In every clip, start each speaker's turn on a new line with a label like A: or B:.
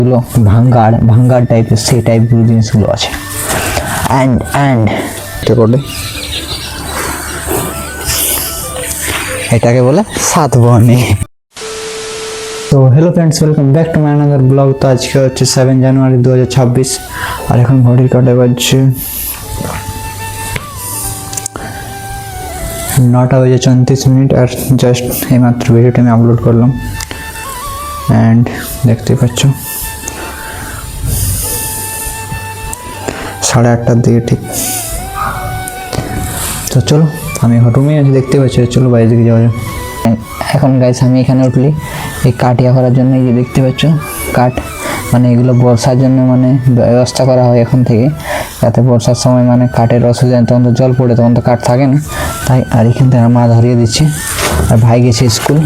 A: এগুলো ভাঙ্গার টাইপের সেই টাইপগুলো জিনিসগুলো আছে। অ্যান্ড এটা করলে এটাকে বলে সাতবহনী। তো hello friends, welcome back to my another blog. তো আজকে হচ্ছে 7 জানুয়ারি 2026 আর এখন ঘড়ির কাঁটা বাজছে 9:34 আর জাস্ট এইমাত্র ভিডিওটা আমি আপলোড করলাম। অ্যান্ড দেখতে পাচ্ছ 8:30টার দিকে ঠিক। তো চলো, আমি এখন রুমে আছি, দেখতে পাচ্ছি। চলো বাইরে দিকে যাওয়া যাক। এখন গাইস আমি এখানে উঠলি এই কাঠ ইয়া করার জন্য। এই যে দেখতে পাচ্ছ কাঠ, মানে এগুলো বর্ষার জন্য মানে ব্যবস্থা করা হয় এখন থেকে, যাতে বর্ষার সময় মানে কাঠের অসুবিধা, তখন তো জল পড়ে, তখন তো কাঠ থাকে না, তাই। আর এখান থেকে মা ধরিয়ে দিচ্ছে, আর ভাই গেছে স্কুল।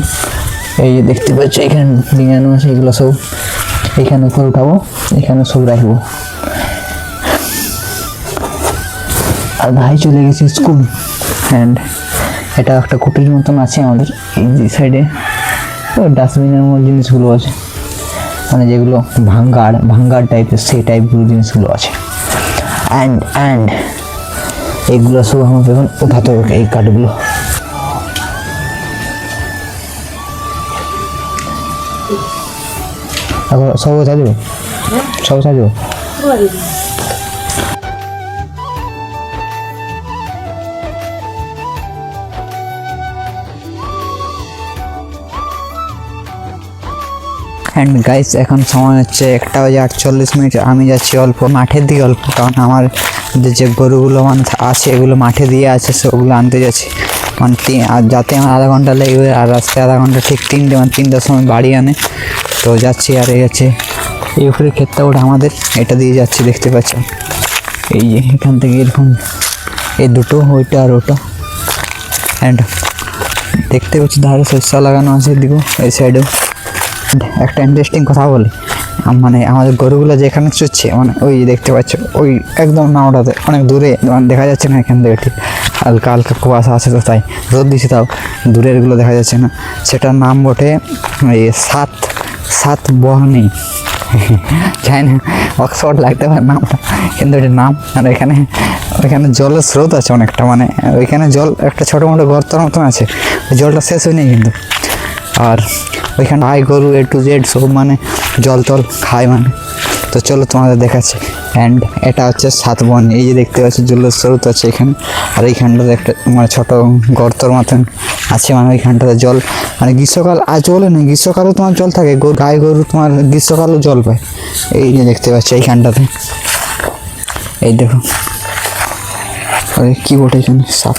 A: এই যে দেখতে পাচ্ছ এখানে ডিঙানো আছে, এগুলো সব এখানে উপর উঠাবো, এখানে সব রাখবো। আর ভাই চলে গেছে স্কুল। অ্যান্ড এটা একটা কুটির মতন আছে আমাদের এই যে সাইডে, ডাস্টবিনের মতো জিনিসগুলো আছে, মানে যেগুলো ভাঙ্গার টাইপের সেই টাইপগুলো জিনিসগুলো আছে। অ্যান্ড এইগুলো সব আমাকে এখন উঠাতে হবে, এই কাঠগুলো। এখন সব উঠা দেবো, সব উঠা দেবো। অ্যান্ড গাইস এখন সময় হচ্ছে 1:48। আমি যাচ্ছি অল্প মাঠের দিকে, অল্প, কারণ আমার যে গরুগুলো মানে আছে এগুলো মাঠে দিয়ে আছে, সেগুলো আনতে যাচ্ছি। মানে আর যাতে আমার আধা ঘন্টা লেগে, আর রাস্তায় আধা ঘন্টা, ঠিক 3টার সময় বাড়ি আনে। তো যাচ্ছি, আর এই যাচ্ছে এই উপরে ক্ষেতটা, ওটা আমাদের, এটা দিয়ে যাচ্ছি, দেখতে পাচ্ছ। এই যে এখান থেকে এরকম এই দুটো, ওইটা আর ওটা। অ্যান্ড দেখতে পাচ্ছি ধারে শস্য লাগানো আছে, এদিকেও এই সাইডেও। একটা ইন্টারেস্টিং কথা বলি, মানে আমাদের গরুগুলো যেখানে চড়ছে, মানে ওই দেখতে পাচ্ছ ওই একদম নাওটাতে অনেক দূরে, মানে দেখা যাচ্ছে না এখান থেকে, ঠিক হালকা হালকা কুয়াশা আছে, তো তাই রোদ দিছে, তাও দূরেরগুলো দেখা যাচ্ছে না। সেটার নাম বটে এই সাতবহনী। জানি না অক্সফোর্ড লাগতে পারে নামটা, কিন্তু এটার নাম। আর ওইখানে জলের স্রোত আছে অনেকটা, মানে ওইখানে জল একটা ছোটো মোটো গর্তর মতন আছে, জলটা শেষ হয়নি কিন্তু। আর ওইখানে গরু A to Z সব মানে জল খায় মানে। তো চলো তোমাদের দেখাচ্ছি। অ্যান্ড এটা হচ্ছে সাতবহনী। এই যে দেখতে পাচ্ছি জলের স্রোত আছে এখানে, আর এইখানটাতে একটা মানে ছোটো গর্তর মতন আছে, মানে ওইখানটাতে জল, মানে গ্রীষ্মকাল আর জলে নেই, গ্রীষ্মকালেও তোমার জল থাকে, গায়ে গরু তোমার গ্রীষ্মকালেও জল পায়। এই যে দেখতে পাচ্ছি এইখানটাতে, এই দেখো ওই কী বটে এখানে সাপ,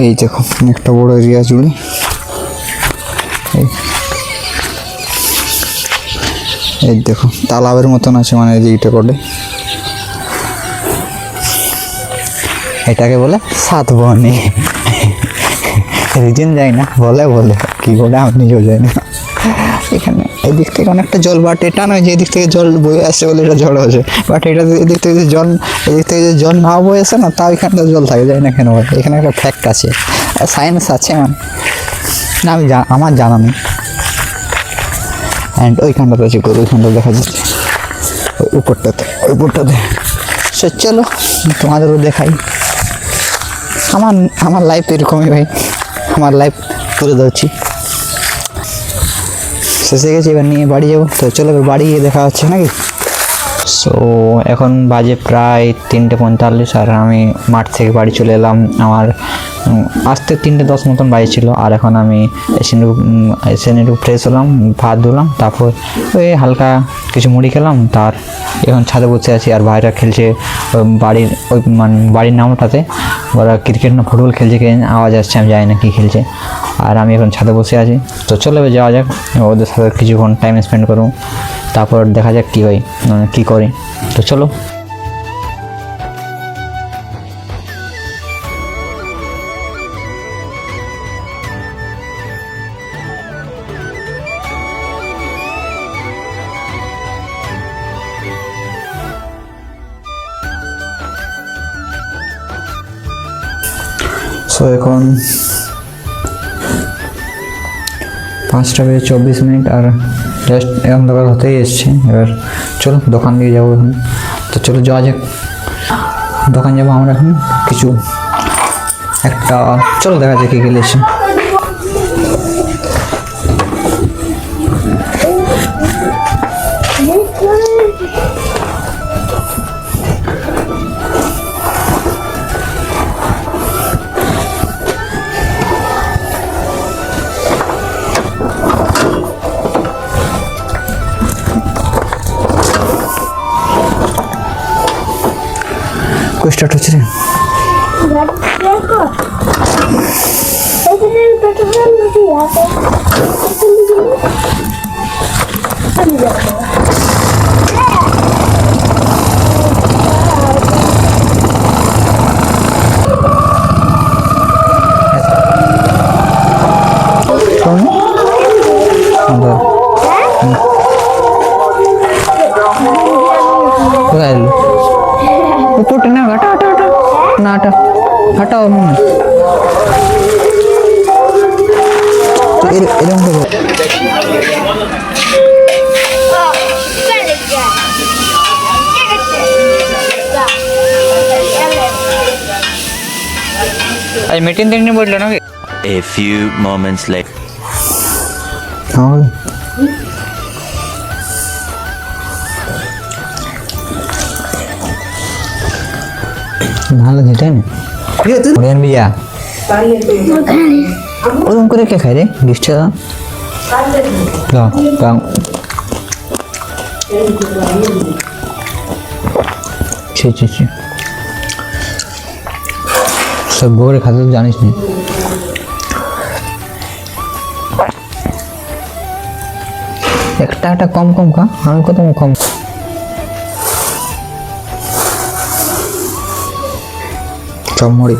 A: এই দেখো একটা বড় এরিয়া জুড়ে। এই দেখো তালাবের মতন আছে, মানে এইটা করে, এটাকে বলে সাতবহনী। রিজন যায় না, বলে কি করে আমি নিজেও যাই না। এখানে এদিক থেকে অনেকটা জল, বাট এটা নয় যে এদিক থেকে জল বয়ে আসছে বলে এটা জল হয়েছে, বাট এটা এদিক থেকে যে জল না বয়ে আসে না, তাও এখানটা জল থাকে, যায় না কেন। এখানে একটা ফ্যাক্ট আছে, সায়েন্স আছে, মানে না আমি আমার জানা নেই। অ্যান্ড ওইখানটাতে আছে গরু, ওইখানটা দেখা যাচ্ছে ওই উপরটাতে। সে চলো তোমাদেরও দেখাই। আমার লাইফ এরকমই ভাই, আমার লাইফ তুলে ধরছি। শেষে গেছি, এবার নিয়ে বাড়ি যাবো। তো চলো এবার বাড়ি গিয়ে দেখা হচ্ছে নাকি। সো এখন বাজে প্রায় 3:45, আর আমি মাঠ থেকে বাড়ি চলে এলাম। আমার আসতে 3:10 মতন বাজেছিল। আর এখন আমি এসে একটু ফ্রেশ হলাম, ভাত ধুলাম, তারপর ওই হালকা কিছু মুড়ি খেলাম। তার এখন ছাদে বসে আছি, আর বাইরে খেলছে বাড়ির ওই মানে বাড়ির নামটাতে ওরা ক্রিকেট না ফুটবল খেলছে, আওয়াজ আসছে, আমি জানি না কী খেলছে। আর আমি এখন ছাদে বসে আছি। তো চলে যাওয়া যাক, ওদের সাথে কিছুক্ষণ টাইম স্পেন্ড করবো, তারপর দেখা যাক কী হয়, কী করি। তো চলো। সো এখন 5:24, আর জাস্ট এখন দোকান হতেই এসছে। এবার চলো দোকান দিয়ে যাবো এখন। তো চলো যাওয়া যাক, দোকান যাবো আমরা এখন। কিছু একটা চলো দেখা যাক কি গেলে এসে। कोई स्टार्ट हो रही ऊपर ना हटा हटा हटा ना हटा हटाओ मुझे तो एरम करो। आज मीटिंग देने बोल लो ना।
B: A few moments later.
A: हाँ ভালো যেটাই না ওরিয়ান বিয়া ওরকম করে কে খায় রে ডিশটা দাও দাও ছি ছি ছি সব বউরে খাতে তো জানিস না। একটা একটা কম কম খা, আমি কত কম চমড়ি।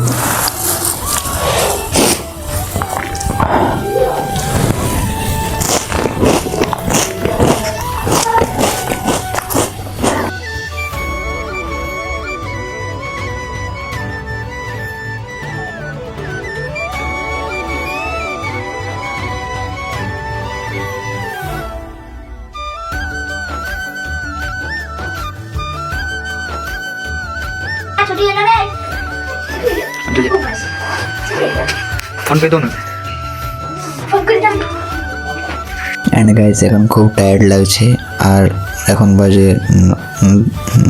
C: फोन पे दो ना।
A: অ্যান্ড গাইজ এখন খুব টায়ার্ড লাগছে আর এখন বাজে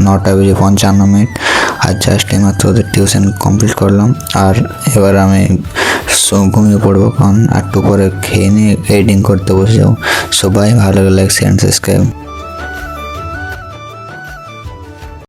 A: 9:55 আর জাস্ট এইমাত্র ওদের টিউশন কমপ্লিট করলাম আর এবার আমি ঘুমিয়ে পড়বো, কারণ একটু পরে খেয়ে নিয়ে এডিটিং করতে বসে যাবো। সবাই ভালো লাগে, লাইক শেয়ার সাবস্ক্রাইব।